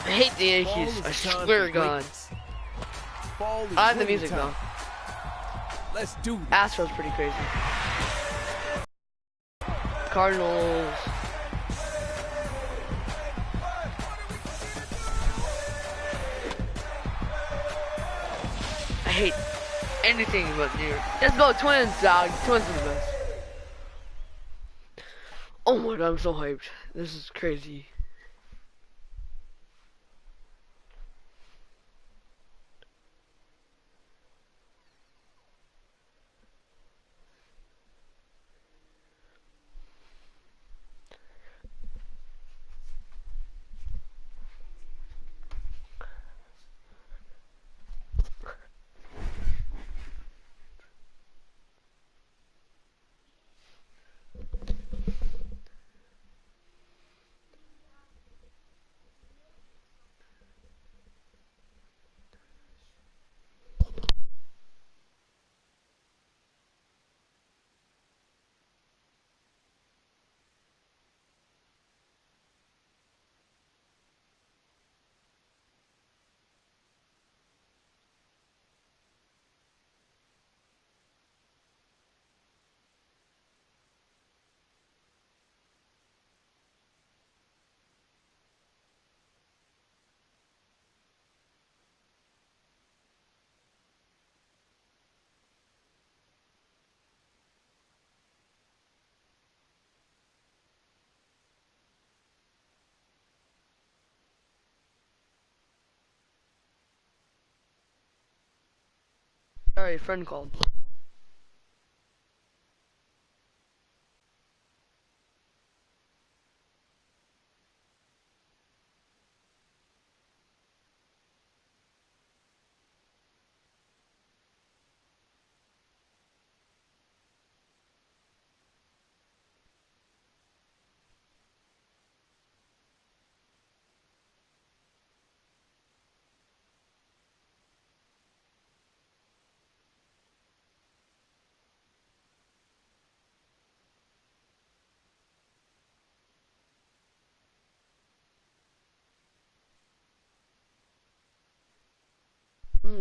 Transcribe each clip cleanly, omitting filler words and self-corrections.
I hate the Yankees. I swear to God. I like the music though. Let's do this. Astros pretty crazy. Cardinals. I hate anything but New York. Let's go Twins, dog. Twins are the best. Oh my God, I'm so hyped. This is crazy. Sorry, a friend called.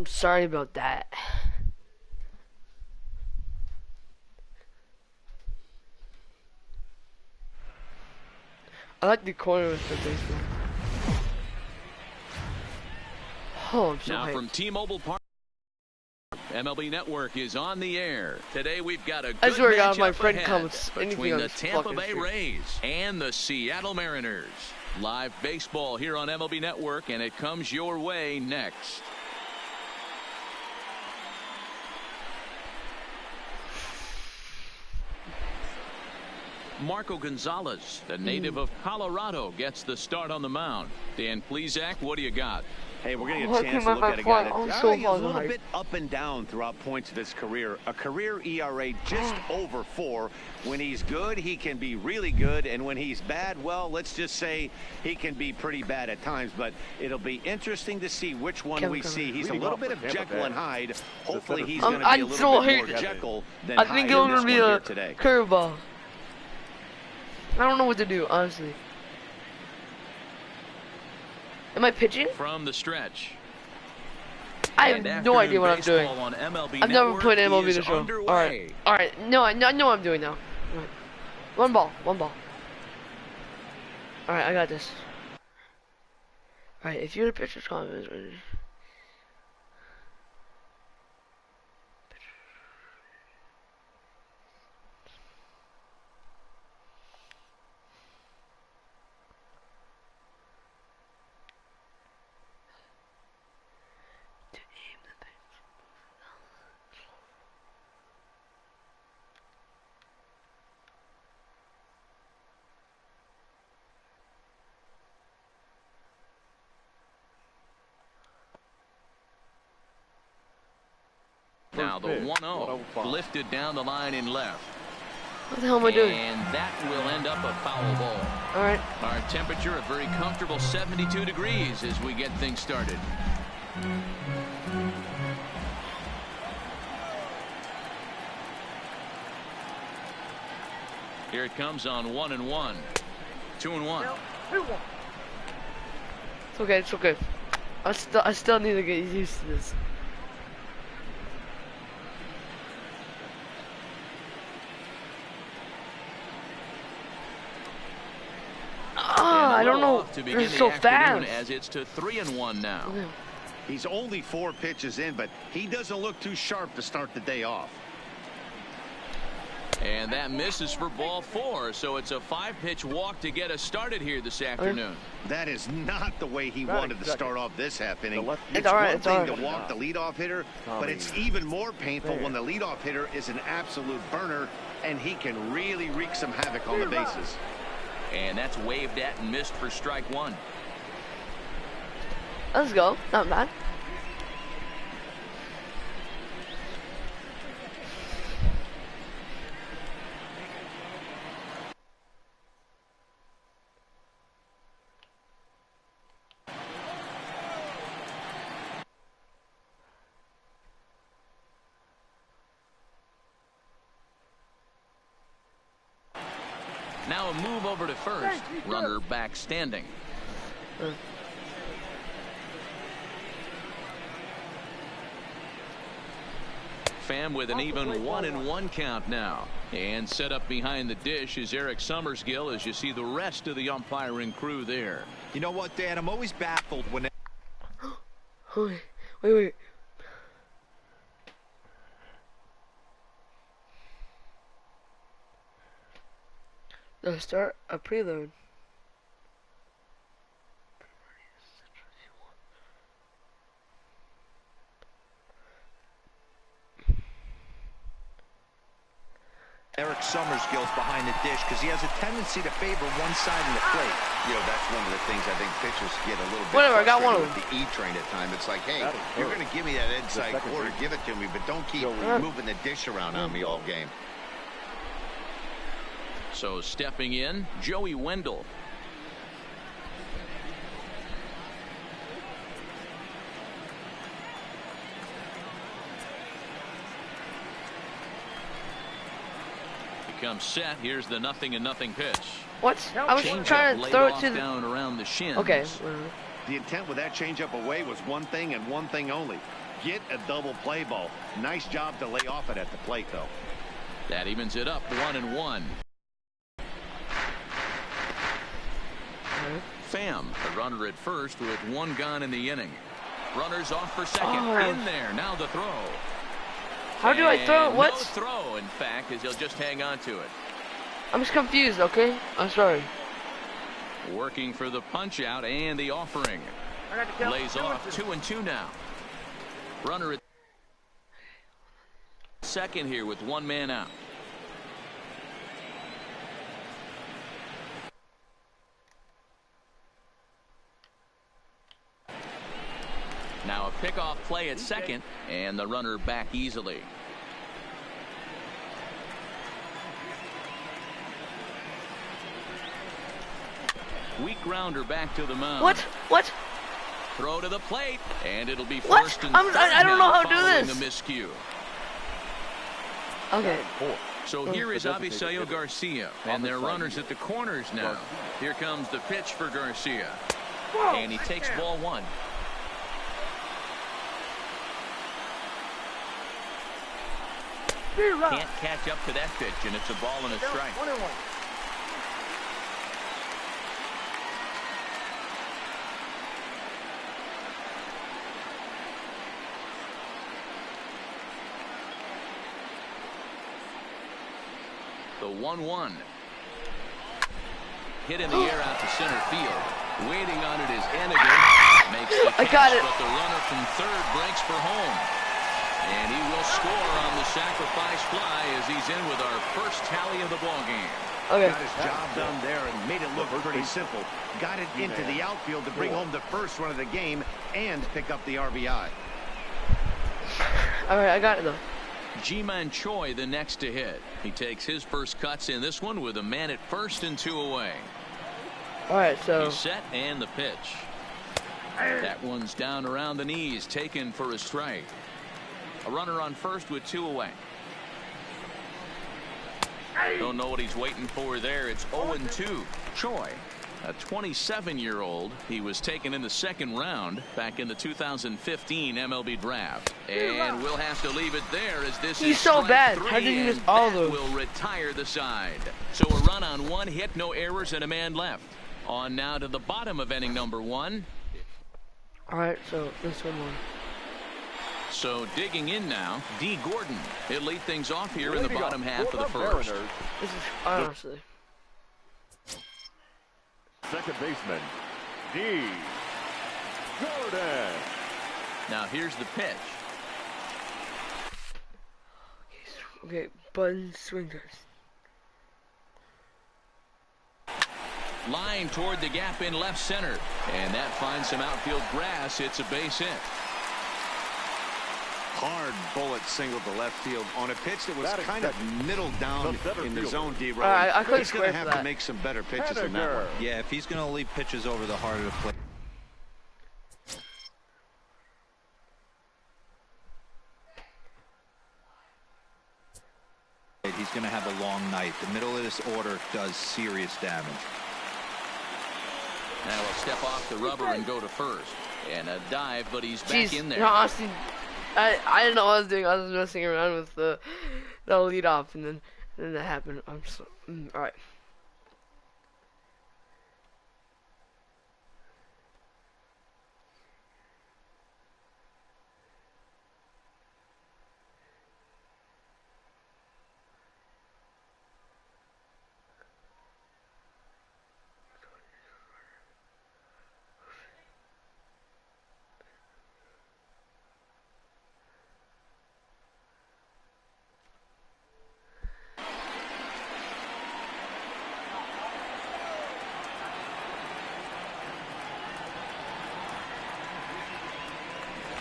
Sorry about that. I like the corner with the baseball. Oh, I'm so now hyped. From T-Mobile Park, MLB Network is on the air. Today we've got a I good swear to God, my matchup friend ahead comes between the on Tampa Bay street. Rays and the Seattle Mariners. Live baseball here on MLB Network, and it comes your way next. Marco Gonzalez, the native of Colorado, gets the start on the mound. Dan Plesac, what do you got? Hey, we're going to get a chance to look at a guy that's so a little bit up and down throughout points of his career. A career ERA just over 4. When he's good, he can be really good. And when he's bad, well, let's just say he can be pretty bad at times. But it'll be interesting to see which one we see. He's a little bit of Jekyll and Hyde. Hopefully he's going to be a little bit more Jekyll than Hyde. I think it'll be a today. curveball. I don't know what to do, honestly. Am I pitching? From the stretch. I have no idea what I'm doing. I've never played MLB The Show. Alright. Alright. No, I know what I'm doing now. Right. One ball. Alright, I got this. Alright, if you're the pitcher's confidence. Now the 1-0 lifted down the line in left. What the hell am I doing? And that will end up a foul ball. Alright. Our temperature a very comfortable 72 degrees as we get things started. Here it comes on 1-1. 2-1. It's okay, it's okay. I still need to get used to this. I don't know. They're so fast. As it's to 3-1 now. Okay. He's only 4 pitches in, but he doesn't look too sharp to start the day off. And that misses for ball 4, so it's a 5-pitch walk to get us started here this afternoon. That is not the way he wanted to start off this half inning. It's all right, one it's all thing right. to walk the leadoff hitter, but it's even more painful when the leadoff hitter is an absolute burner, and he can really wreak some havoc on the bases. And that's waved at and missed for strike 1. Let's go. Not bad. Now a move over to first. Runner back standing. Pham with an even 1-1 count now. And set up behind the dish is Eric Summersgill as you see the rest of the umpiring crew there. You know what, Dan? I'm always baffled when... Wait. Let's start a preload. Eric Summersgill's behind the dish because he has a tendency to favor one side of the plate. You know, that's one of the things I think pitchers get a little bit Whatever, I got one of frustrated with the E-train at times. It's like, hey, you're going to give me that inside quarter, give it to me, but don't keep moving the dish around on me all game. So stepping in, Joey Wendell. Becomes set. Here's the 0-0 pitch. What? I was Changeup trying to laid throw it off to the... down around the shins. Okay. The intent with that changeup away was one thing and one thing only. Get a double play ball. Nice job to lay off it at the plate, though. That evens it up 1-1. Pham, the runner at first with 1 gone in the inning. Runners off for second. In there. Now the throw. How do I throw it? What? No throw, in fact, as he'll just hang on to it. I'm just confused, okay? I'm sorry. Working for the punch out and the offering. Lays off 2-2 now. Runner at second here with 1 man out. Now a pickoff play at second, and the runner back easily. Weak grounder back to the mound. What? Throw to the plate, and it'll be What? first and I don't know how to do following this. the miscue. Okay. So here is Avisail Garcia, and their runners at the corners now. Here comes the pitch for Garcia, and he takes ball 1. Can't catch up to that pitch, and it's a ball and a strike. The 1-1. Hit in the air out to center field. Waiting on it is Hennigan. Makes the catch, I got it. but the runner from third breaks for home. And he will score on the sacrifice fly as he's in with our first tally of the ball game. Okay. Got his job done there and made it look pretty simple. Got it into the outfield to bring home the first run of the game and pick up the RBI. All right, I got it though. Ji-Man Choi the next to hit. He takes his first cuts in this one with a man at first and 2 away. All right, so He's set and the pitch. That one's down around the knees, taken for a strike. A runner on first with 2 away. Don't know what he's waiting for there. It's 0-2. Choi. A 27-year-old. He was taken in the second round back in the 2015 MLB draft. And we'll have to leave it there as this He's is so bad. three, How did he miss and all that those? will retire the side. So a run on one hit, no errors, and a man left. On now to the bottom of inning number 1. All right, so this one. So digging in now, D. Gordon. He'll lead things off here in the bottom half of the first. This is honestly. Second baseman, D. Gordon. Now here's the pitch. Okay, button swingers. Line toward the gap in left center. And that finds some outfield grass. It's a base hit. Hard bullet single to left field on a pitch that was kind of middle down in the zone, D-Roll. I couldn't He's going to square have for to that. make some better pitches than that one. Yeah, if he's going to leave pitches over the heart of the plate. He's going to have a long night. The middle of this order does serious damage. Now he'll step off the rubber and go to first. And a dive, but he's back in there. No, honestly, I didn't know what I was doing. I was messing around with the lead off, and then that happened. I'm so all right.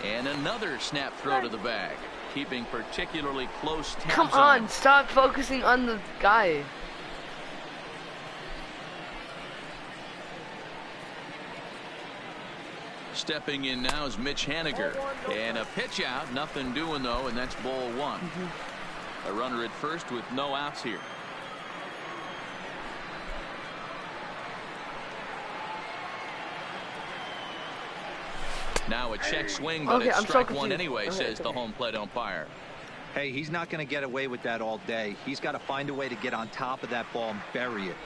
And another snap throw to the bag. Keeping particularly close tabs Come on, stop focusing on the guy. Stepping in now is Mitch Haniger. And a pitch out. Nothing doing, though, and that's ball 1. A runner at first with no outs here. Now a check swing, but it's strike one anyway, says the home plate umpire. Hey, he's not going to get away with that all day. He's got to find a way to get on top of that ball and bury it.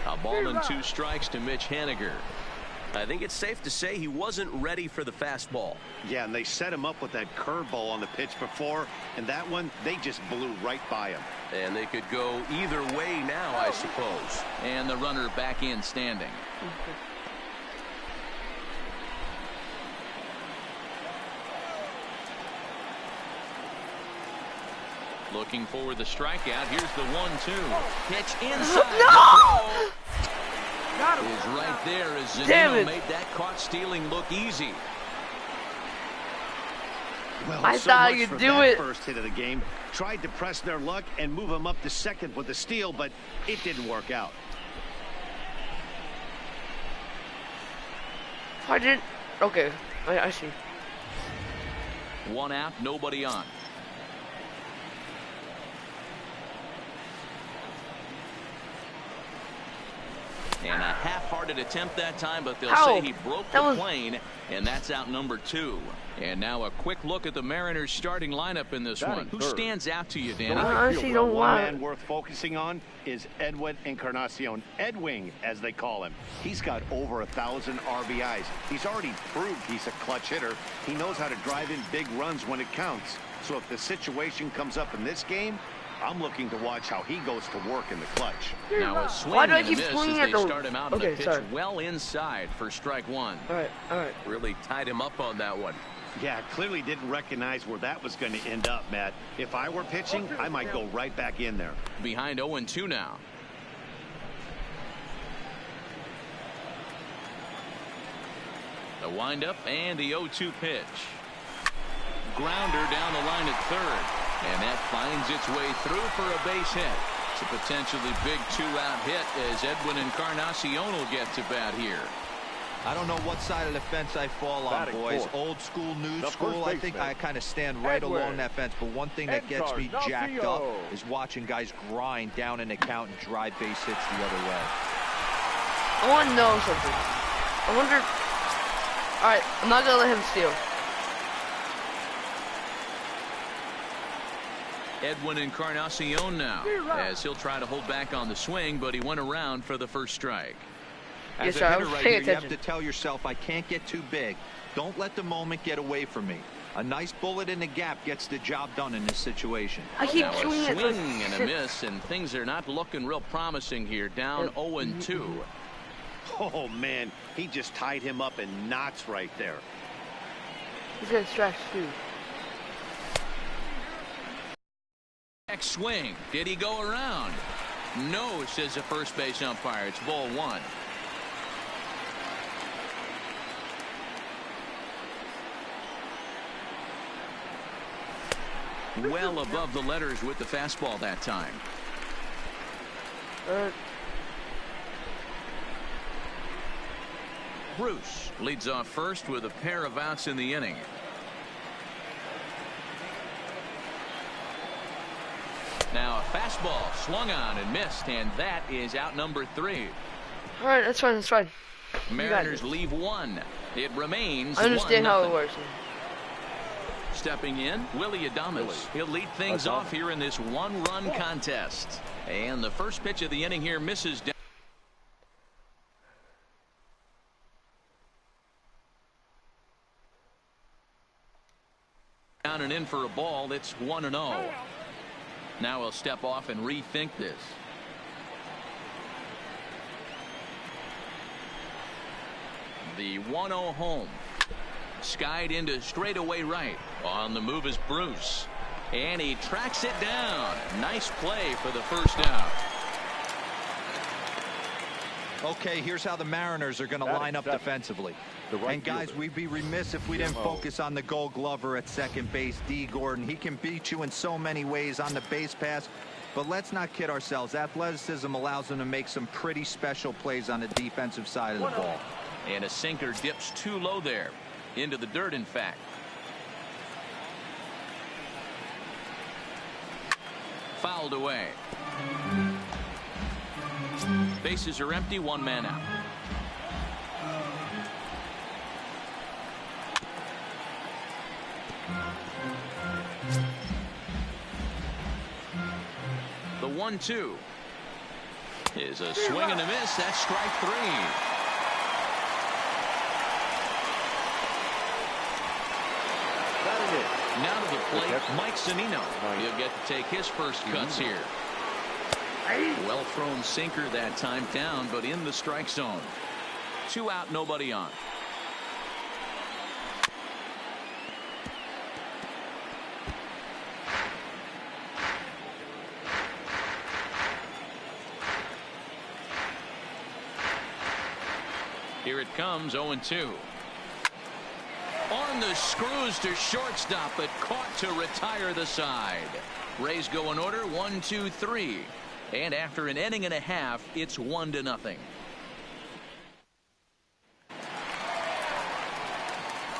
A ball and 2 strikes to Mitch Haniger. I think it's safe to say he wasn't ready for the fastball. Yeah, and they set him up with that curveball on the pitch before, and that one, they just blew right by him. And they could go either way now, I suppose. And the runner back in standing. Looking for the strikeout. Here's the 1-2. Pitch inside. No! Is right there as Zunino made that caught stealing look easy. Well, I so thought much you'd for do that it. First hit of the game. Tried to press their luck and move them up to second with the steal, but it didn't work out. I didn't. Okay, I see. 1 out, nobody on. And a half-hearted attempt that time, but they'll say he broke the plane, and that's out number 2. And now a quick look at the Mariners starting lineup in this one. Who stands out to you, Danny? Honestly, don't One want. man worth focusing on is Edwin Encarnacion, Edwing, as they call him. He's got over 1,000 RBIs. He's already proved he's a clutch hitter. He knows how to drive in big runs when it counts. So if the situation comes up in this game, I'm looking to watch how he goes to work in the clutch. Now a swing Why do I and a keep miss swinging as at they the- start him out on Okay, the pitch sorry. well inside for strike 1. All right. Really tied him up on that one. Yeah, clearly didn't recognize where that was going to end up, Matt. If I were pitching, I might go right back in there. Behind 0-2 now. The windup and the 0-2 pitch. Grounder down the line at third. And that finds its way through for a base hit. It's a potentially big 2-out hit as Edwin Encarnacion will get to bat here. I don't know what side of the fence I fall on, boys. Old school, new school. I think I kind of stand right along that fence. But one thing that gets me jacked up is watching guys grind down an account and drive base hits the other way. I want to know something. I wonder. All right, I'm not gonna let him steal. Edwin Encarnacion now, as he'll try to hold back on the swing, but he went around for the first strike. As a hitter right here, you have to tell yourself, I can't get too big. Don't let the moment get away from me. A nice bullet in the gap gets the job done in this situation. I keep now swinging a swing and a miss, and things are not looking real promising here. Down 0-2. Oh, man. He just tied him up in knots right there. He's gonna stretch, too. Next swing. Did he go around? No, says the first base umpire. It's ball 1. Well above the letters with the fastball that time. Bruce leads off first with a pair of outs in the inning. Now a fastball swung on and missed, and that is out number 3. All right, that's fine. That's fine. Mariners leave 1. It remains. I understand 1-0. how it works. Stepping in, Willy Adames. He'll lead things off here in this 1-run contest. And the first pitch of the inning here misses down. Down and in for a ball. That's 1-0. Now he'll step off and rethink this. The 1-0 home. Skied into straightaway right. On the move is Bruce. And he tracks it down. Nice play for the first out. Okay, here's how the Mariners are going to line up defensively. And guys, we'd be remiss if we didn't focus on the Gold Glover at second base, D. Gordon. He can beat you in so many ways on the base pass. But let's not kid ourselves. Athleticism allows him to make some pretty special plays on the defensive side of the ball. And a sinker dips too low there. Into the dirt, in fact. Fouled away. Bases are empty, 1 man out. The 1-2 is a swing and a miss. That's strike 3. Now to the plate, Mike Zunino. He'll get to take his first cuts here. Well thrown sinker that time, down, but in the strike zone. 2 out, nobody on. Here it comes, 0-2. On the screws to shortstop, but caught to retire the side. Rays go in order, 1, 2, 3. And after an inning and a half, it's 1-0.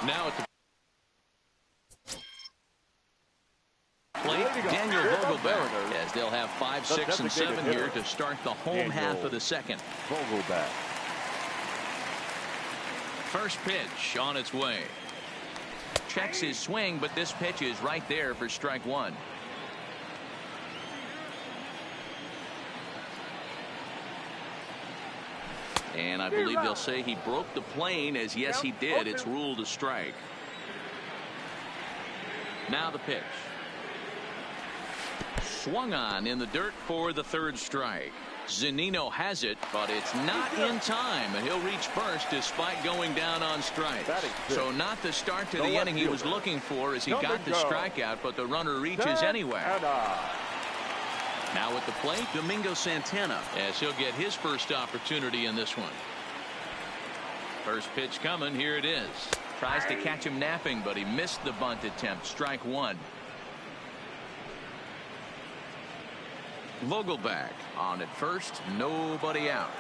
Now at the plate, Daniel Vogelbach, as they'll have 5, 6, and 7 here to start the home half of the second. Vogelbach. First pitch on its way. Checks his swing, but this pitch is right there for strike 1. And I believe they'll say he broke the plane, as yes he did. It's ruled a strike. Now the pitch. Swung on in the dirt for the 3rd strike. Zunino has it, but it's not in time, and he'll reach first despite going down on strikes. So not the start to the inning he was looking for, as he got the strikeout, but the runner reaches anyway. Now at the plate, Domingo Santana, as he'll get his first opportunity in this one. First pitch coming, here it is. Tries to catch him napping, but he missed the bunt attempt. Strike 1. Vogelbach on at first, nobody out.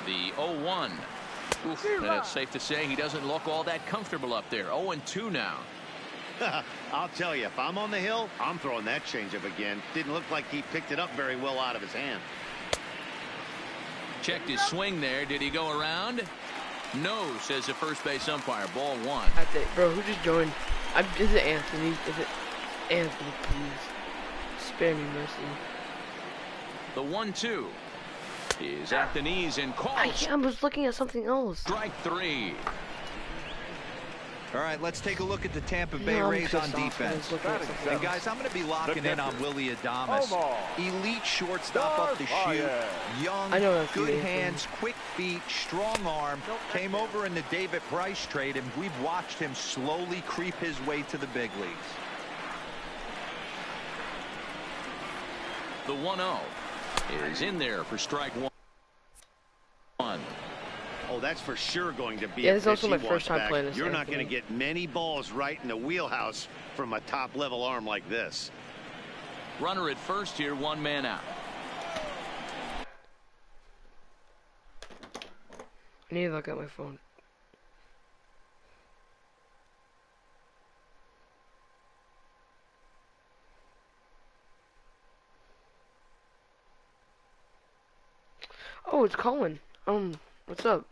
The 0-1. Oof, and it's safe to say he doesn't look all that comfortable up there. 0-2 now. I'll tell you, if I'm on the hill, I'm throwing that changeup again. Didn't look like he picked it up very well out of his hand. Checked his swing there. Did he go around? No, says the first base umpire. Ball 1. I think, bro, who just joined? Is it Anthony? Is it Anthony? Please spare me mercy. The 1-2 is at the knees and calls. I was looking at something else. Strike 3. All right, let's take a look at the Tampa Bay Rays on defense. And guys, I'm going to be locking in on Willy Adames. Elite shortstop up the chute, young, good hands, quick feet, strong arm. Came over in the David Price trade, and we've watched him slowly creep his way to the big leagues. The 1-0 is in there for strike 1. Oh, that's for sure going to be a pitch it's also my he first time back. playing this. You're not going to get many balls right in the wheelhouse from a top-level arm like this. Runner at first here, 1 man out. I need to look at my phone. Oh, it's Colin. What's up?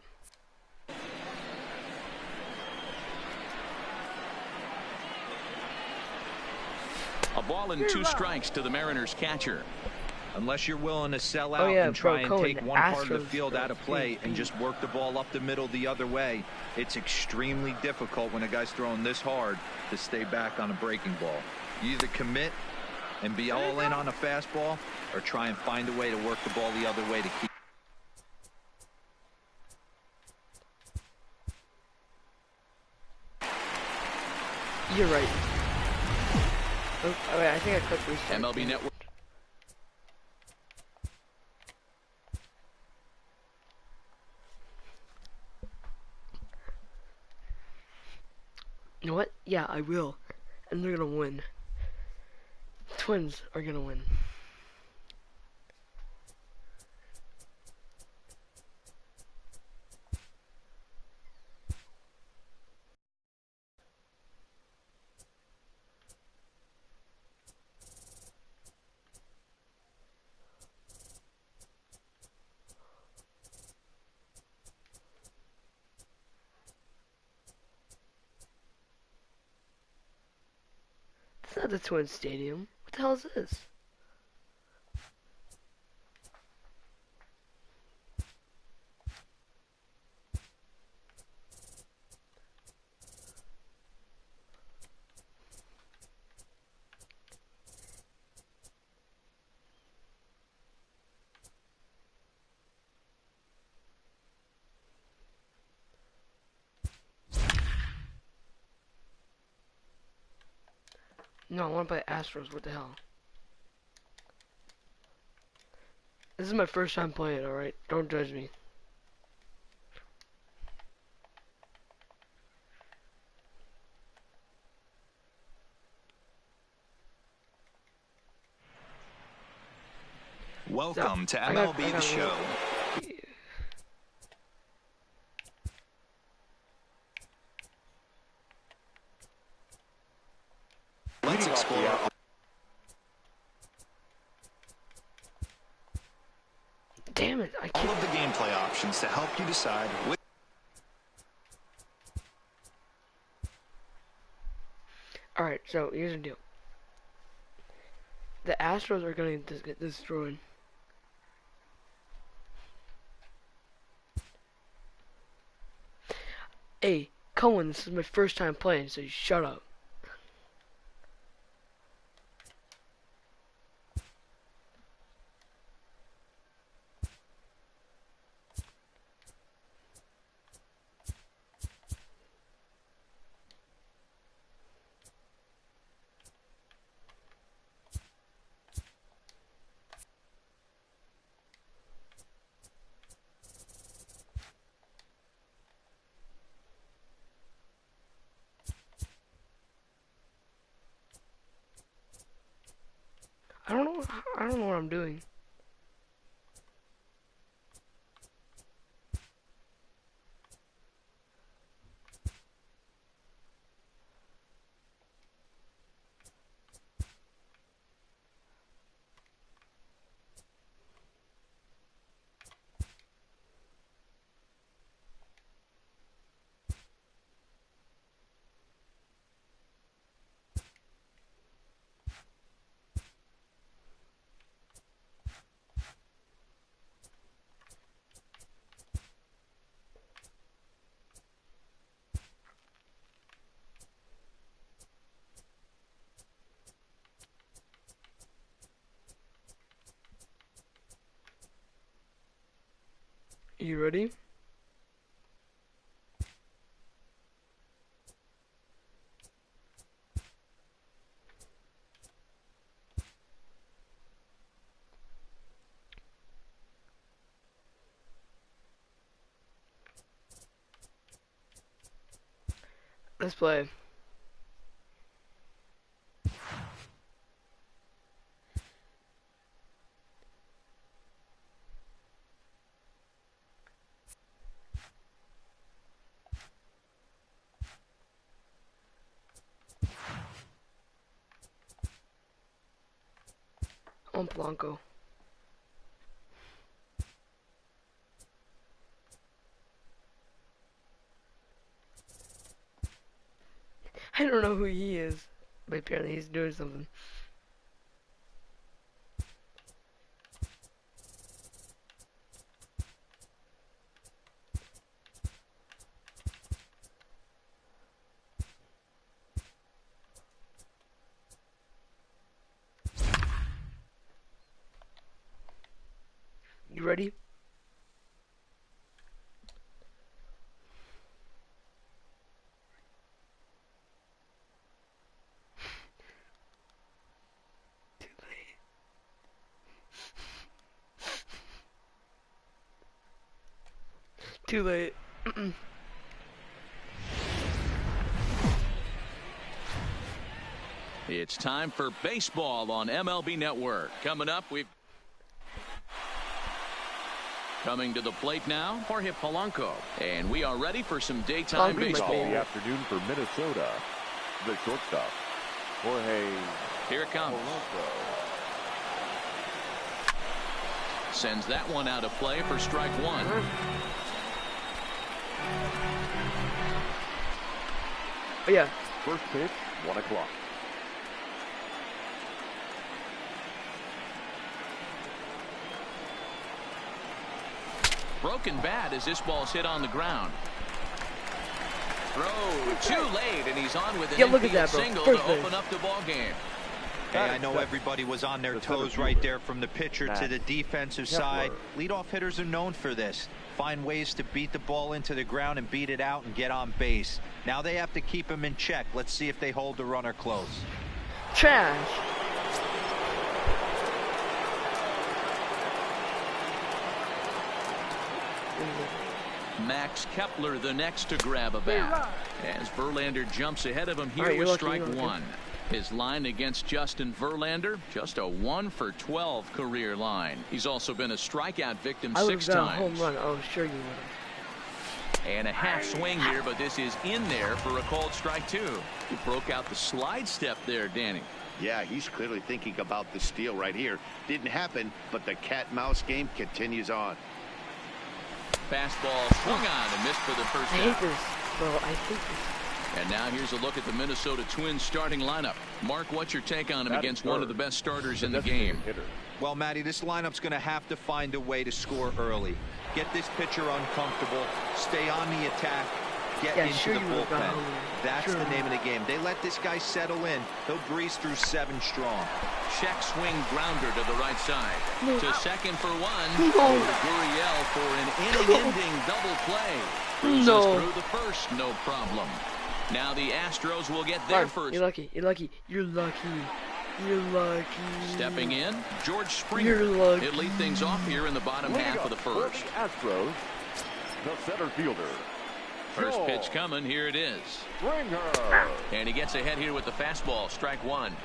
A ball and 2 strikes to the Mariners catcher. Unless you're willing to sell out and try and take one part of the field out of play and just work the ball up the middle the other way, it's extremely difficult when a guy's throwing this hard to stay back on a breaking ball. You either commit and be all in on a fastball or try and find a way to work the ball the other way to keep. You're right. Oh, wait, I think I clicked restart. MLB Network. You know what? Yeah, I will. And they're gonna win. Twins are gonna win. It's not the Twins Stadium. What the hell is this? No, I want to play Astros. What the hell? This is my first time playing, alright? Don't judge me. Welcome to MLB The Show. Let's explore. Damn it, I can't. All of the gameplay options to help you decide which. Alright, so here's the deal. The Astros are gonna get destroyed. Hey, Cohen, this is my first time playing, so you shut up. I don't know what I'm doing. You ready? Let's play. On Blanco. I don't know who he is, but apparently he's doing something. You ready? Too late. It's time for baseball on MLB Network. Coming up, coming to the plate now, Jorge Polanco. And we are ready for some daytime baseball. The afternoon for Minnesota. The shortstop, Jorge. Here it comes. Polanco. Sends that one out of play for strike one. Oh, yeah. First pitch, 1 o'clock. Broken bat as this ball's hit on the ground. Throw too late, and he's on with an infield single to open up the ball game. Hey, I know everybody was on their toes right there from the pitcher to the defensive side. Leadoff hitters are known for this. Find ways to beat the ball into the ground and beat it out and get on base. Now they have to keep him in check. Let's see if they hold the runner close. Trash. Max Kepler the next to grab a bat. As Verlander jumps ahead of him here with strike one. His line against Justin Verlander, just a 1 for 12 career line. He's also been a strikeout victim 6 times. A home run. Oh, sure you would. And a half swing here, but this is in there for a called strike two. He broke out the slide step there, Danny. Yeah, he's clearly thinking about the steal right here. Didn't happen, but the cat-mouse game continues on. Fastball swung on and missed for the first out. I hate this, bro. I hate this. And now here's a look at the Minnesota Twins starting lineup. Mark, what's your take on him against one of the best starters in the game? Well, Matty, this lineup's going to have to find a way to score early. Get this pitcher uncomfortable, stay on the attack, get into the bullpen. That's the name of the game. They let this guy settle in. He'll breeze through 7 strong. Check swing grounder to the right side. To second for one. Gurriel for an inning-ending double play. Cruises through the first, no problem. Now the Astros will get their first. You're lucky. You're lucky. You're lucky. You're lucky. Stepping in, George Springer. You're lucky. He'll lead things off here in the bottom half of the first. Astros, the center fielder. First pitch coming. Here it is. Springer. And he gets ahead here with the fastball. Strike one.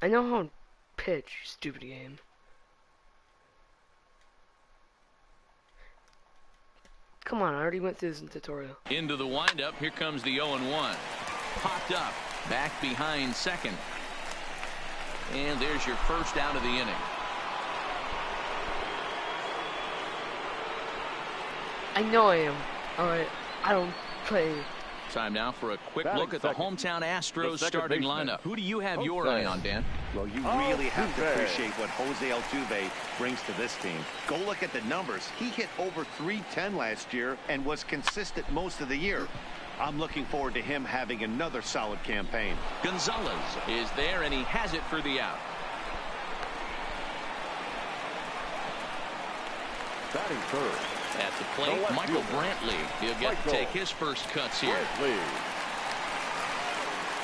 I know how to pitch, stupid game. Come on, I already went through this in tutorial. Into the windup. Here comes the 0-1. Popped up. Back behind second. And there's your first out of the inning. I know I am. Alright, I don't play. Time now for a quick look at the hometown Astros starting lineup. Who do you have your eye on, Dan? Well, you really have to appreciate what Jose Altuve brings to this team. Go look at the numbers. He hit over .310 last year and was consistent most of the year. I'm looking forward to him having another solid campaign. Gonzalez is there, and he has it for the out. Batting third. At the plate, Michael Brantley. He'll get to take his first cuts here.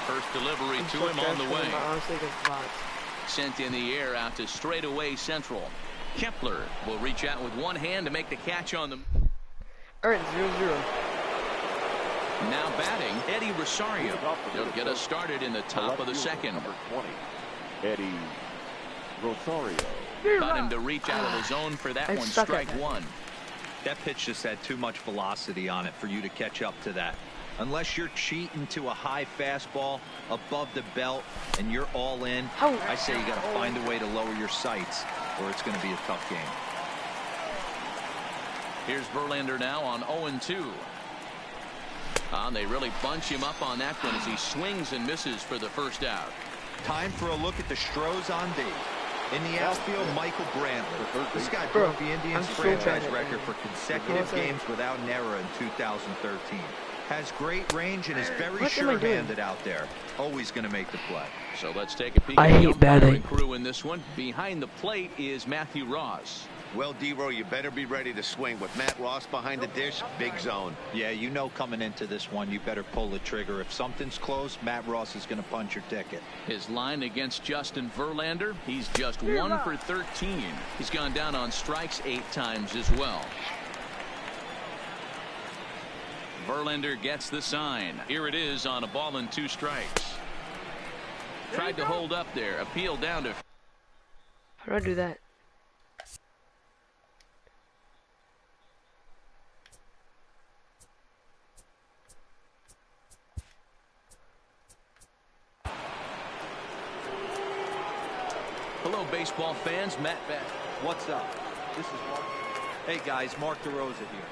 First delivery to him on the way. Sent in the air out to straightaway central. Kepler will reach out with one hand to make the catch on them. All right, 0-0. Now batting, Eddie Rosario. He'll get us started in the top of the second. Number 20, Eddie Rosario. Got him to reach out of the zone for that one. Strike one. That pitch just had too much velocity on it for you to catch up to that. Unless you're cheating to a high fastball above the belt and you're all in, I say you got to find a way to lower your sights or it's going to be a tough game. Here's Verlander now on 0-2. They really bunch him up on that one as he swings and misses for the first out. Time for a look at the Stros on base. In the outfield, Michael Brantley. This guy broke the Indians' franchise record for consecutive games without an error in 2013. Has great range and is very sure-handed out there. Always going to make the play. So let's take a peek I at the hate batting. umpiring crew in this one. Behind the plate is Matthew Ross. Well, D-Row, you better be ready to swing. With Matt Ross behind the dish, big zone. Yeah, you know coming into this one, you better pull the trigger. If something's close, Matt Ross is going to punch your ticket. His line against Justin Verlander, he's just 1 for 13. He's gone down on strikes 8 times as well. Verlander gets the sign. Here it is on a ball and 2 strikes. Tried to hold up there. Appeal down to. How do I do that? Hello, baseball fans. Matt Beck. What's up? This is Mark. Hey, guys. Mark DeRosa here.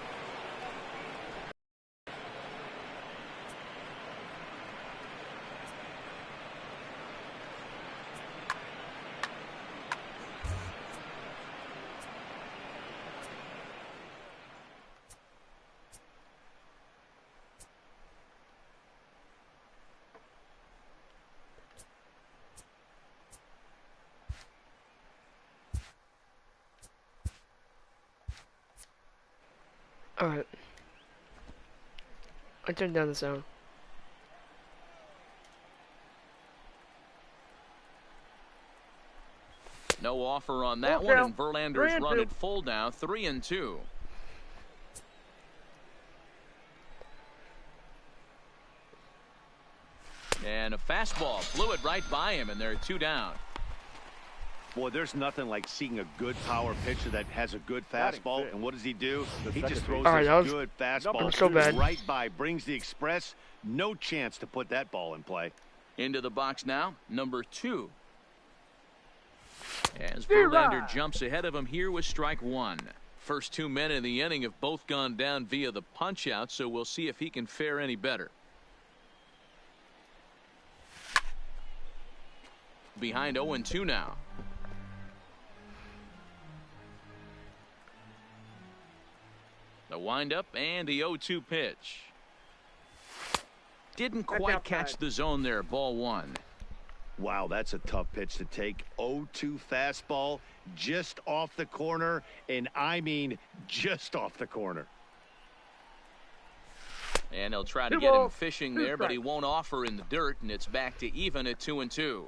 Alright. I turned down the sound. No offer on that one, and Verlander's run it full now, 3-2. And a fastball blew it right by him, and they're 2 down. Boy, there's nothing like seeing a good power pitcher that has a good fastball. And what does he do? He just throws this good fastball right by, brings the express. No chance to put that ball in play. Into the box now, number 2. As Verlander jumps ahead of him here with strike 1. First 2 men in the inning have both gone down via the punch out, so we'll see if he can fare any better. Behind 0-2 now. The windup and the 0-2 pitch. Didn't quite catch the zone there. Ball 1. Wow, that's a tough pitch to take. 0-2 fastball just off the corner, and I mean just off the corner. And he'll try to get him fishing there, but he won't offer in the dirt, and it's back to even at 2-2.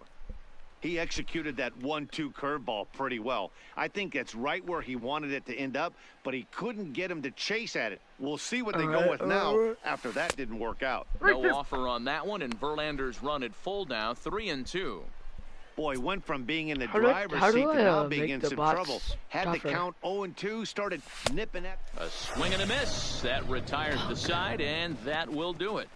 He executed that 1-2 curveball pretty well. I think that's right where he wanted it to end up, but he couldn't get him to chase at it. We'll see what they go with now after that didn't work out. No offer on that one, and Verlander's run it full now, 3-2. Boy, went from being in the driver's seat to now being in some trouble. Had the count 0-2, started nipping at. A swing and a miss. That retires the side, and that will do it.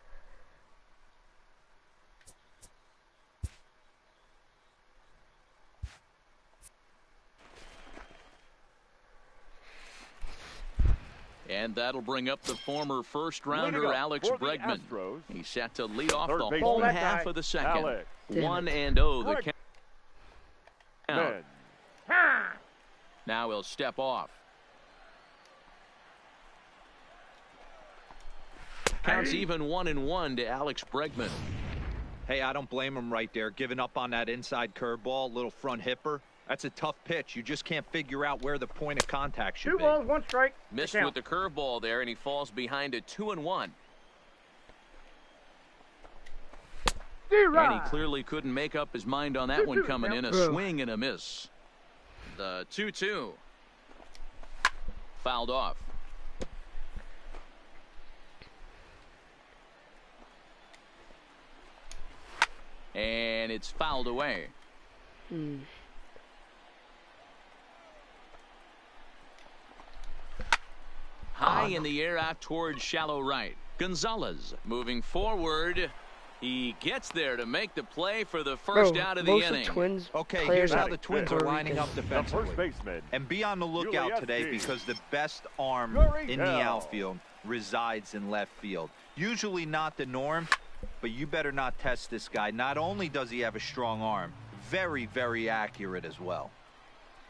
And that'll bring up the former first-rounder Alex Bregman. He's set to lead off the home half of the second. 1-0 the count. Now he'll step off. Counts even 1-1 to Alex Bregman. Hey, I don't blame him right there. Giving up on that inside curveball, little front hipper. That's a tough pitch. You just can't figure out where the point of contact should be. 2 balls, 1 strike. Missed with the curveball there, and he falls behind at 2-1. And he clearly couldn't make up his mind on that one coming in. A swing and a miss. The 2-2. Fouled off. And it's fouled away. High in the air out towards shallow right. Gonzalez moving forward. He gets there to make the play for the first out of the inning. Okay, here's how the Twins are lining up defensively. And be on the lookout today because the best arm in the outfield resides in left field. Usually not the norm, but you better not test this guy. Not only does he have a strong arm, very, very accurate as well.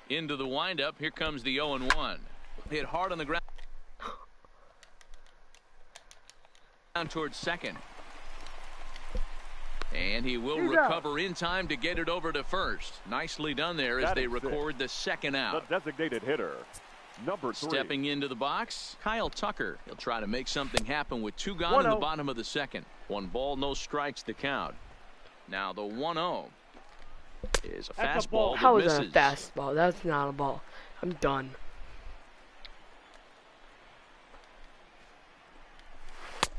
Into the windup. Here comes the 0-1. Hit hard on the ground. Down towards second. And he will recover in time to get it over to first. Nicely done there as they record the second out. The designated hitter, number 3. Stepping into the box, Kyle Tucker. He'll try to make something happen with 2 gone in the bottom of the second. 1 ball, no strikes to count. Now the 1-0 is a fastball. How is that a fastball? That's not a ball. I'm done.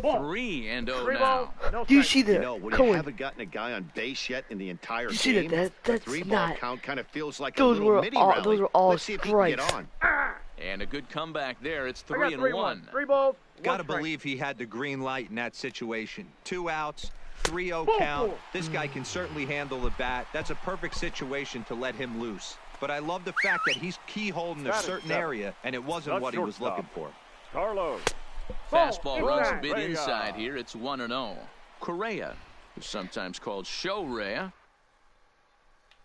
3-0 now. Do you see the when you haven't gotten a guy on base yet in the entire game? See that's 3-ball count kind of feels like those a little mini rally. Those were all Let's see if he can get on. And a good comeback there. It's 3-1. 3 balls. Gotta believe he had the green light in that situation. 2 outs, 3-0 count. This guy can certainly handle the bat. That's a perfect situation to let him loose. But I love the fact that he's keyholding a certain area, and it wasn't what he was looking for. Carlos. Fastball runs a bit inside here. It's 1-0. Correa, who's sometimes called Show Rea.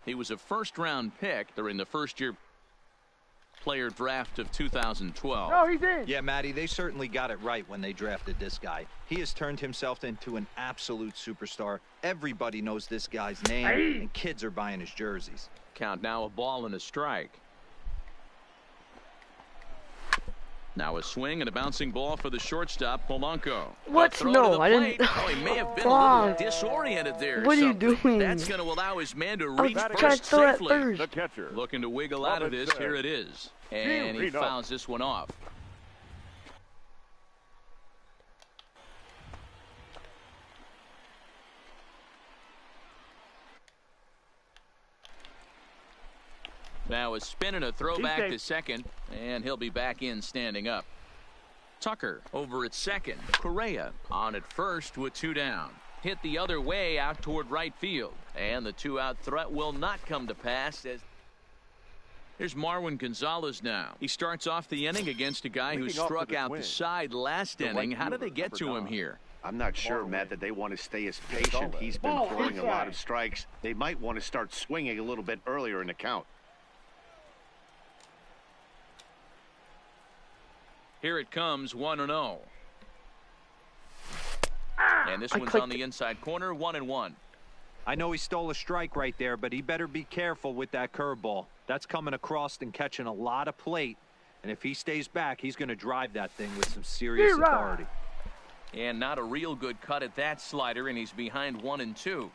He was a first-round pick during the first-year player draft of 2012. No, he's in. Yeah, Matty, they certainly got it right when they drafted this guy. He has turned himself into an absolute superstar. Everybody knows this guy's name, and kids are buying his jerseys. Count now a ball and a strike. Now a swing and a bouncing ball for the shortstop, Polanco. What? No, I didn't. Oh, he may have been a little disoriented there. What are you doing? That's going to allow his man to reach trying first to throw it safely. first. The catcher. Looking to wiggle out of this. Here it is. And he fouls this one off. Now a spin and a throw back to second, and he'll be back in standing up. Tucker over at second. Correa on at first with 2 down. Hit the other way out toward right field, and the 2-out threat will not come to pass. As here's Marwin Gonzalez now. He starts off the inning against a guy who struck out the side last inning. How did they get to him here? I'm not sure, Matt, that they want to stay as patient. He's been throwing a lot of strikes. They might want to start swinging a little bit earlier in the count. Here it comes, 1-0. And this one's on the inside corner, 1-1. I know he stole a strike right there, but he better be careful with that curveball. That's coming across and catching a lot of plate. And if he stays back, he's going to drive that thing with some serious authority. And not a real good cut at that slider, and he's behind 1-2.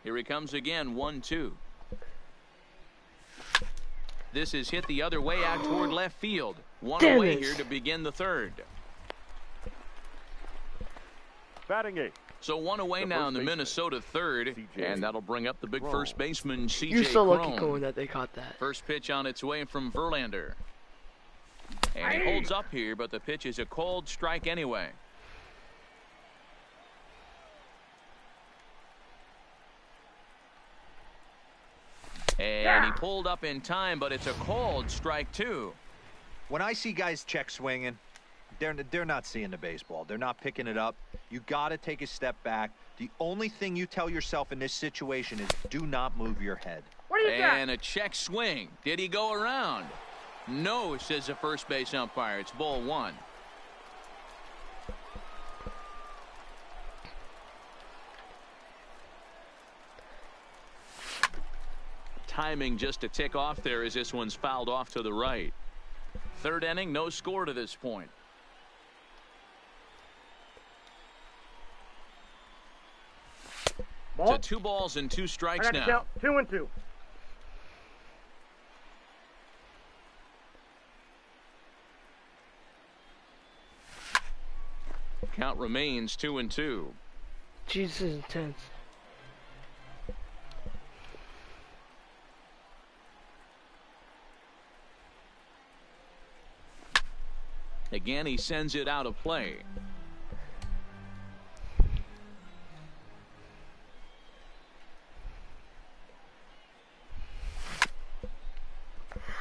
Here he comes again, 1-2. This is hit the other way out toward left field. One away here to begin the third. Batting 8. So 1 away now in the Minnesota third, and that'll bring up the big first baseman, C.J. You're so lucky, Cron. Cohen, that they caught that. First pitch on its way from Verlander. And he holds up here, but the pitch is a cold strike anyway. And he pulled up in time, but it's a cold strike too. When I see guys check swinging, they're not seeing the baseball. They're not picking it up. You got to take a step back. The only thing you tell yourself in this situation is do not move your head. What do you got? And a check swing. Did he go around? No, says the first base umpire. It's ball 1. Timing just to tick off there as this one's fouled off to the right. Third inning, no score to this point. To 2 balls and 2 strikes now. 2-2. Count remains 2-2. Jesus, intense. Again, he sends it out of play.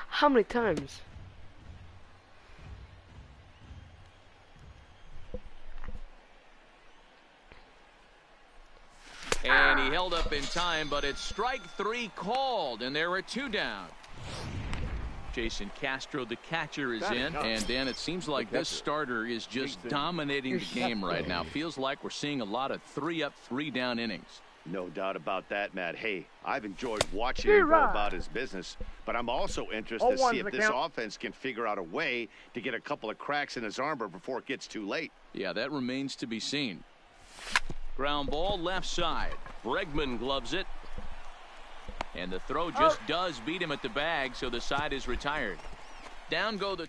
How many times? And he held up in time, but it's strike 3 called, and there are 2 down. Jason Castro, the catcher, is in, and then it seems like this starter is just dominating the game right now. Feels like we're seeing a lot of 3-up, 3-down innings. No doubt about that, Matt. Hey, I've enjoyed watching him go about his business, but I'm also interested to see if this offense can figure out a way to get a couple of cracks in his armor before it gets too late. Yeah, that remains to be seen. Ground ball left side. Bregman gloves it. And the throw just does beat him at the bag, so the side is retired. Down go the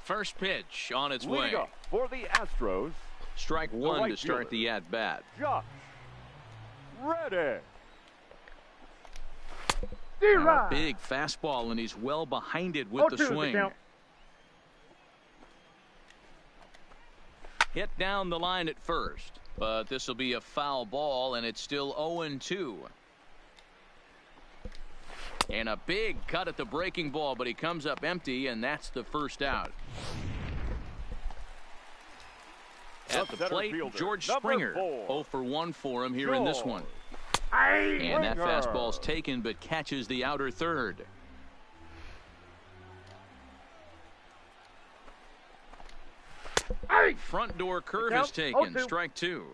first pitch on its way. For the Astros. Strike 1 to start the at-bat. Josh Reddick. A big fastball, and he's well behind it with the swing. Hit down the line at first. But this will be a foul ball, and it's still 0-2. And a big cut at the breaking ball, but he comes up empty, and that's the first out. At the plate, George Springer. 0 for 1 for him here in this one. And that fastball's taken, but catches the outer third. Front door curve is taken. Strike 2.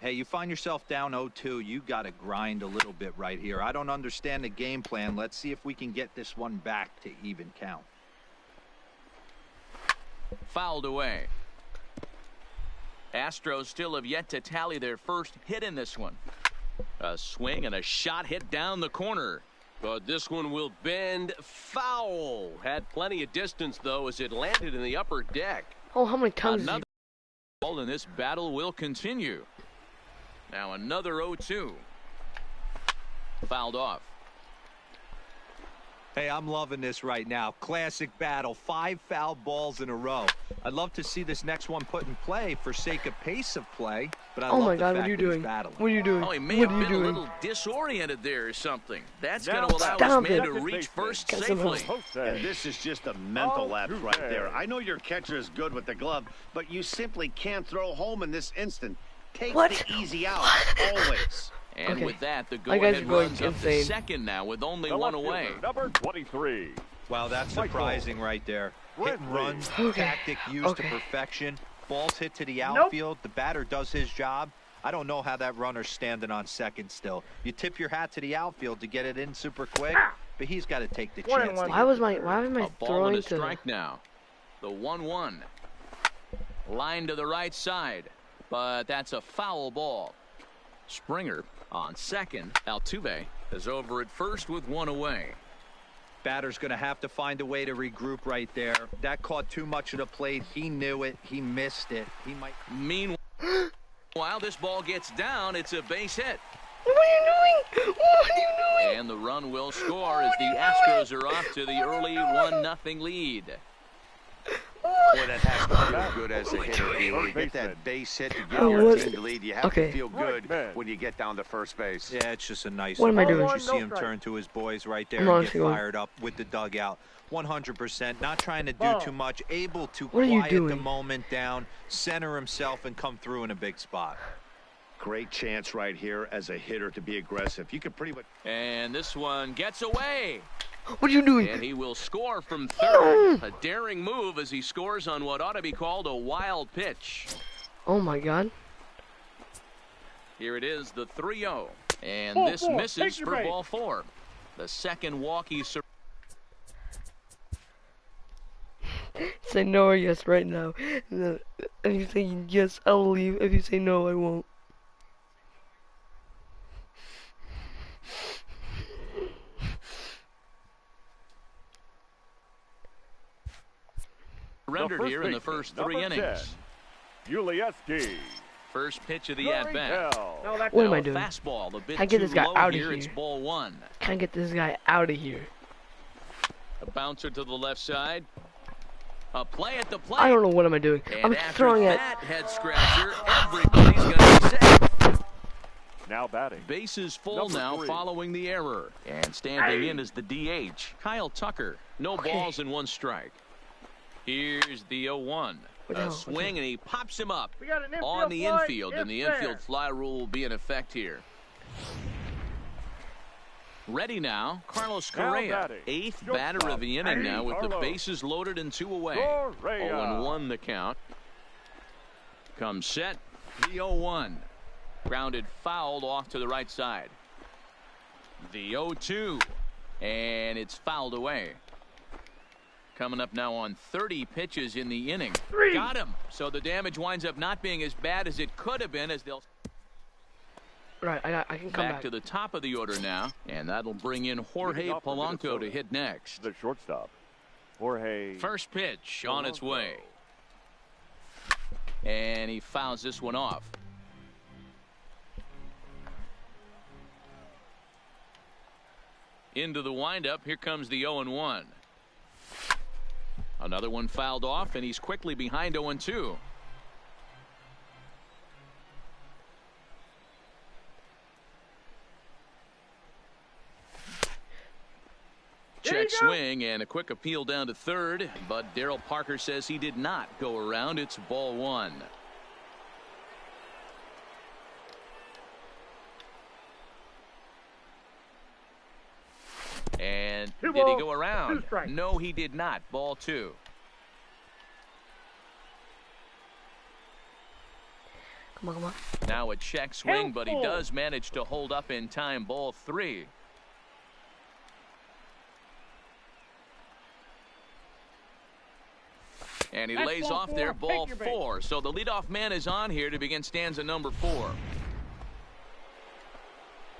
Hey, you find yourself down 0-2. You got to grind a little bit right here. I don't understand the game plan. Let's see if we can get this one back to even count. Fouled away. Astros still have yet to tally their first hit in this one. A swing and a shot hit down the corner. But this one will bend foul. Had plenty of distance, though, as it landed in the upper deck. Oh, how many times? Another ball, and this battle will continue. Now another 0-2. Fouled off. Hey, I'm loving this right now. Classic battle. 5 foul balls in a row. I'd love to see this next one put in play for sake of pace of play, but I love the fact what are you doing? Battling. What are you doing? Oh, he may have been a little disoriented there or something. That's going to allow his man to reach first safely. And this is just a mental lapse right there. I know your catcher is good with the glove, but you simply can't throw home in this instant. Take the easy out, always. And with that, the go-ahead runs up to second now with only 1 away. Number 23. Wow, that's surprising right there. Hit and run tactic used to perfection. Balls hit to the outfield. The batter does his job. I don't know how that runner's standing on second still. You tip your hat to the outfield to get it in super quick, but he's got to take the chance. Why am I a ball and a to strike now? The 1-1. Line to the right side, but that's a foul ball. Springer on second. Altuve is over at first with 1 away. Batter's going to have to find a way to regroup right there. That caught too much of the plate. He knew it. He missed it. He might. Meanwhile, this ball gets down. It's a base hit. What are you doing? What are you doing? And the run will score as the Astros are off to the early 1-0 lead. What Boy, that has to feel good as a hitter. You get that base hit to give your team the lead. You have to feel good when you get down to first base. Yeah, it's just a nice. What am I doing? You see him turn to his boys right there and get fired up with the dugout. 100%. Not trying to do too much. Able to quiet the moment down, center himself, and come through in a big spot. Great chance right here as a hitter to be aggressive. You could pretty much. And this one gets away. What are you doing? And he will score from third. A daring move as he scores on what ought to be called a wild pitch. Oh my God. Here it is, the 3-0. And this misses for ball 4. The second walk he survived. Say no or yes right now. If you say yes, I'll leave. If you say no, I won't. Surrendered here in the first 3 innings. Ulieski. First pitch of the at-bat. What am I doing? Fastball, a bit Can I get this guy out of here? It's ball 1. Can I get this guy out of here? A bouncer to the left side. A play at the plate. I don't know what am I doing. And I'm throwing it. That head scratcher, everybody's going to be safe. Now batting. Bases full now following the error. And standing in is the DH, Kyle Tucker. No balls and 1 strike. Here's the 0-1. A swing, and he pops him up on the infield, and the infield fly rule will be in effect here. Ready now, Carlos Correa, 8th batter of the inning now with the bases loaded and 2 away. 0-1 the count. Comes set, the 0-1. Grounded fouled off to the right side. The 0-2, and it's fouled away. Coming up now on 30 pitches in the inning. Got him. So the damage winds up not being as bad as it could have been as they'll. Right, I can come back to the top of the order now, and that'll bring in Jorge Polanco to hit next. The shortstop, Jorge. First pitch on its way. And he fouls this one off. Into the windup, here comes the 0-1. Another one fouled off, and he's quickly behind 0-2. Check swing and a quick appeal down to third, but Daryl Parker says he did not go around. It's ball 1. And did he go around? No, he did not. Ball 2. Come on, come on. Now a check swing, but he does manage to hold up in time. Ball 3. And he lays off there. Ball 4. So the leadoff man is on here to begin stanza number 4.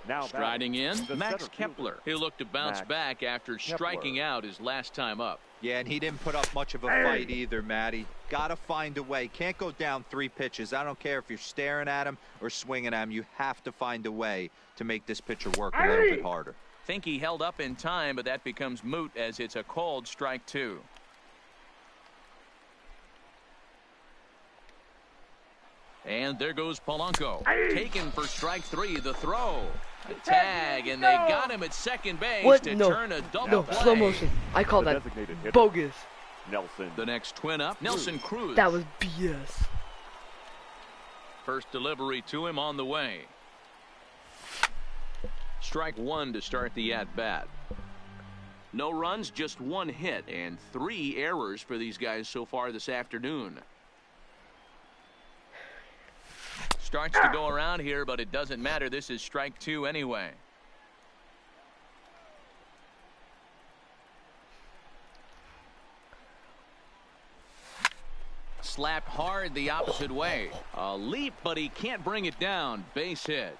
Now striding in, Max Kepler. He'll look to bounce back after striking out his last time up. Yeah, and he didn't put up much of a fight either, Matty. Got to find a way. Can't go down 3 pitches. I don't care if you're staring at him or swinging at him. You have to find a way to make this pitcher work a little bit harder. Think he held up in time, but that becomes moot as it's a called strike 2. And there goes Polanco. Taken for strike 3. The throw. The tag, and they got him at second base to turn a double play. Slow motion. I call that bogus. Nelson. The next twin up, Nelson Cruz. That was BS. First delivery to him on the way. Strike 1 to start the at-bat. No runs, just 1 hit, and 3 errors for these guys so far this afternoon. Starts to go around here, but it doesn't matter. This is strike 2 anyway. Slapped hard the opposite way. A leap, but he can't bring it down. Base hit.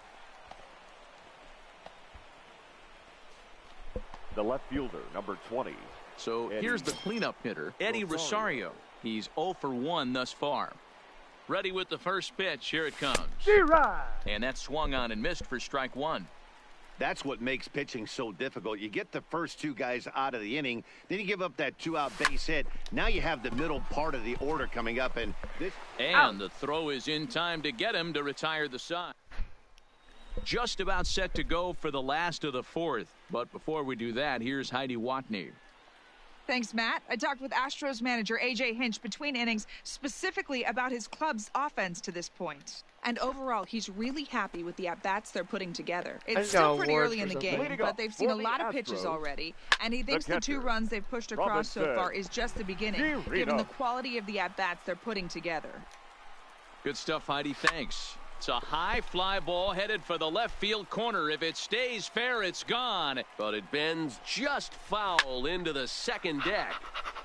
The left fielder, number 20. So here's the cleanup hitter, Eddie Rosario. He's 0 for 1 thus far. Ready with the first pitch. Here it comes. And that swung on and missed for strike 1. That's what makes pitching so difficult. You get the first two guys out of the inning, then you give up that 2-out base hit. Now you have the middle part of the order coming up, and the throw is in time to get him to retire the side. Just about set to go for the last of the fourth. But before we do that, here's Heidi Watney. Thanks, Matt. I talked with Astros manager A.J. Hinch between innings specifically about his club's offense to this point. And overall, he's really happy with the at-bats they're putting together. It's still pretty early in the game, but they've seen a lot of pitches already. And he thinks the 2 runs they've pushed across so far is just the beginning, given the quality of the at-bats they're putting together. Good stuff, Heidi. Thanks. It's a high fly ball headed for the left field corner. If it stays fair, it's gone. But it bends just foul into the second deck.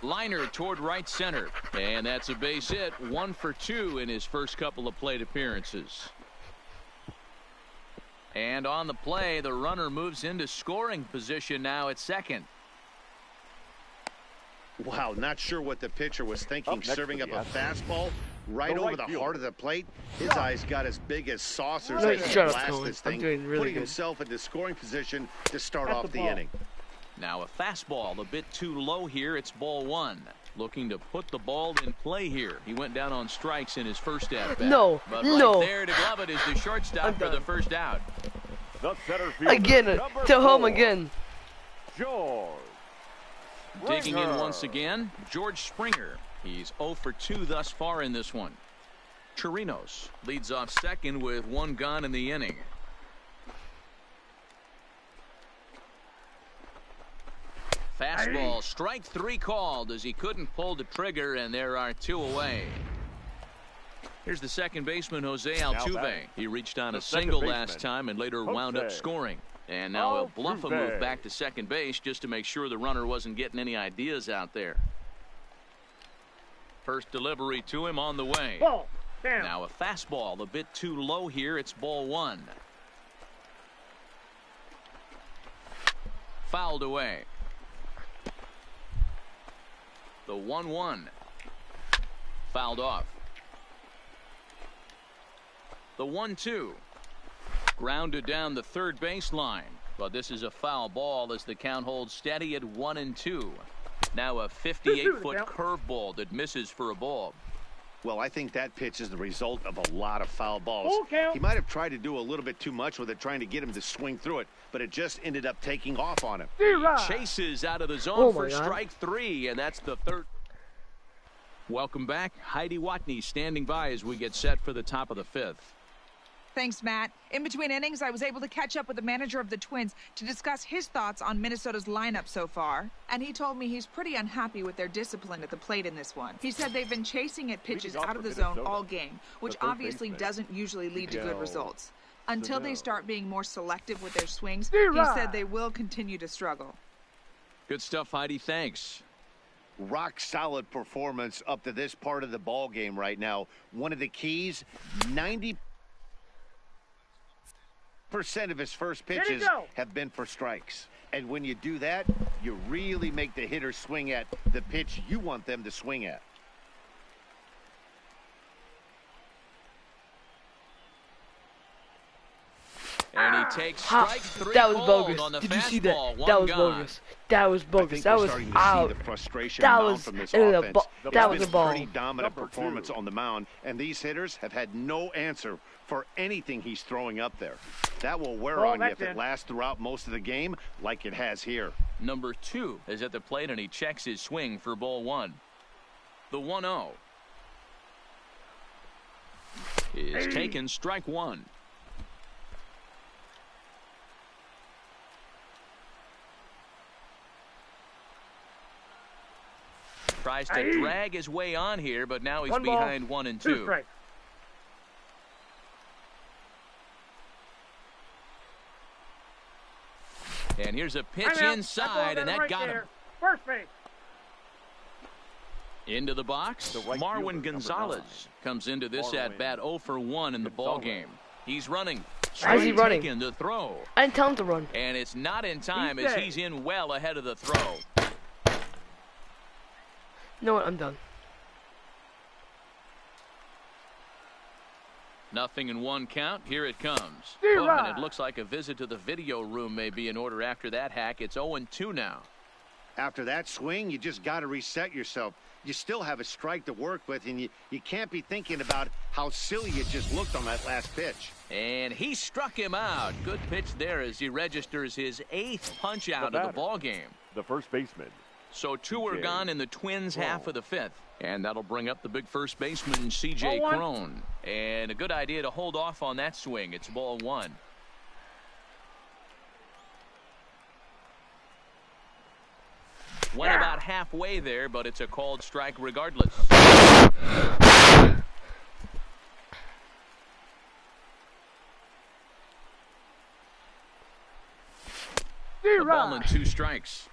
Liner toward right center. And that's a base hit. 1 for 2 in his first couple of plate appearances. And on the play, the runner moves into scoring position now at second. Wow, not sure what the pitcher was thinking, serving up a fastball right over the heart of the plate. His eyes got as big as saucers as he blasted this thing, putting himself into scoring position to start off the inning. Now a fastball a bit too low here. It's ball 1. Looking to put the ball in play here. He went down on strikes in his first at bat. But right there to glove it is the shortstop for the first out. The center fielder, again, to home again. George Digging in once again, George Springer. He's 0 for 2 thus far in this one. Chirinos leads off second with 1 gone in the inning. Fastball, strike 3 called as he couldn't pull the trigger, and there are 2 away. Here's the second baseman, Jose Altuve. He reached on a single last time and later wound up scoring. And now he'll bluff a move back to second base just to make sure the runner wasn't getting any ideas out there. First delivery to him on the way. Now a fastball a bit too low here. It's ball 1. Fouled away. The 1-1. Fouled off. The 1-2. Grounded down the third baseline, but this is a foul ball as the count holds steady at 1-2. Now a 58-foot curveball that misses for a ball. Well, I think that pitch is the result of a lot of foul balls. He might have tried to do a little bit too much with it, trying to get him to swing through it, but it just ended up taking off on him. He chases out of the zone for strike 3, and that's the third. Welcome back. Heidi Watney standing by as we get set for the top of the 5th. Thanks, Matt. In between innings, I was able to catch up with the manager of the Twins to discuss his thoughts on Minnesota's lineup so far. And he told me he's pretty unhappy with their discipline at the plate in this one. He said they've been chasing at pitches out of the zone all game, which obviously doesn't usually lead to good results. Until they start being more selective with their swings, he said they will continue to struggle. Good stuff, Heidi. Thanks. Rock solid performance up to this part of the ball game right now. One of the keys, 90% of his first pitches have been for strikes. And when you do that, you really make the hitter swing at the pitch you want them to swing at. And he takes strike 3 that was bogus. on the Did you see fastball. that? That was bogus. That was bogus. That was out. That was from this that was a ball. Pretty dominant performance on the mound, and these hitters have had no answer for anything he's throwing up there. That will wear on you if it lasts throughout most of the game like it has here. Number 2 is at the plate, and he checks his swing for ball 1. The 1-0 is taken, strike 1. Tries to drag his way on here, but now he's behind 1 and 2. And here's a pitch inside, and that got him. First base. Into the box, Marwin Gonzalez comes into this at-bat 0 for 1 in the ball game. He's running. Why is he running? In the throw. I didn't tell him to run. And it's not in time as he's in well ahead of the throw. You know what? I'm done. Nothing in one count. Here it comes. Oh, and it looks like a visit to the video room may be in order after that hack. It's 0-2 now. After that swing, you just got to reset yourself. You still have a strike to work with, and you can't be thinking about how silly you just looked on that last pitch. And he struck him out. Good pitch there as he registers his 8th punch out of the ball game. The first baseman. So 2 are gone in the Twins' half of the 5th. And that'll bring up the big first baseman, C.J. Cron. And a good idea to hold off on that swing. It's ball 1. Went about halfway there, but it's a called strike regardless. A ball and 2 strikes.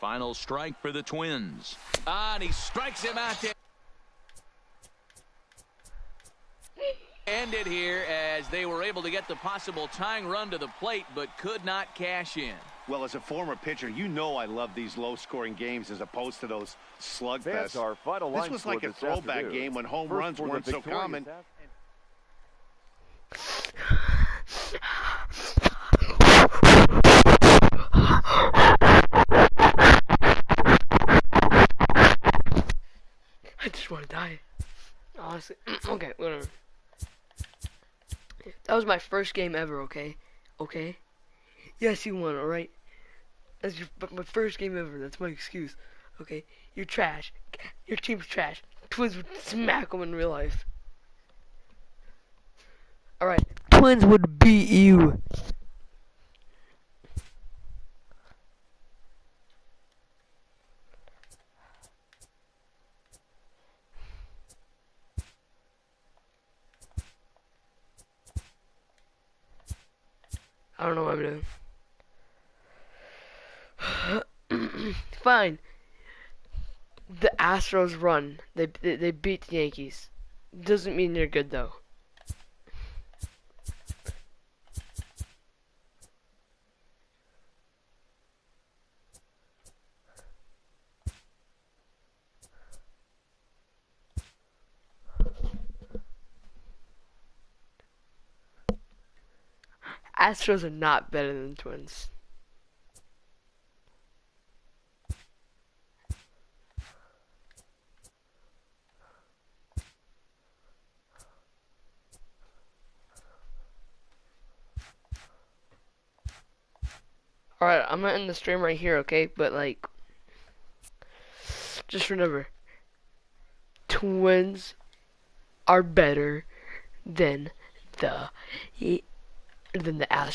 Final strike for the Twins. And he strikes him out there. Ended here as they were able to get the possible tying run to the plate, but could not cash in. Well, as a former pitcher, you know I love these low-scoring games as opposed to those slugfests. This was like a throwback game when home runs weren't so common. I just want to die. Honestly. Okay, whatever. That was my first game ever, okay? Okay? Yes, you won, alright? That's my first game ever. That's my excuse. Okay? You're trash. Your team's trash. Twins would smack them in real life. Alright. Twins would beat you. I don't know what I'm doing. Fine. The Astros run. They beat the Yankees. Doesn't mean they're good though. Astros are not better than the Twins. Alright, I'm gonna end the stream right here, okay? But, like, just remember, Twins are better than the Astros.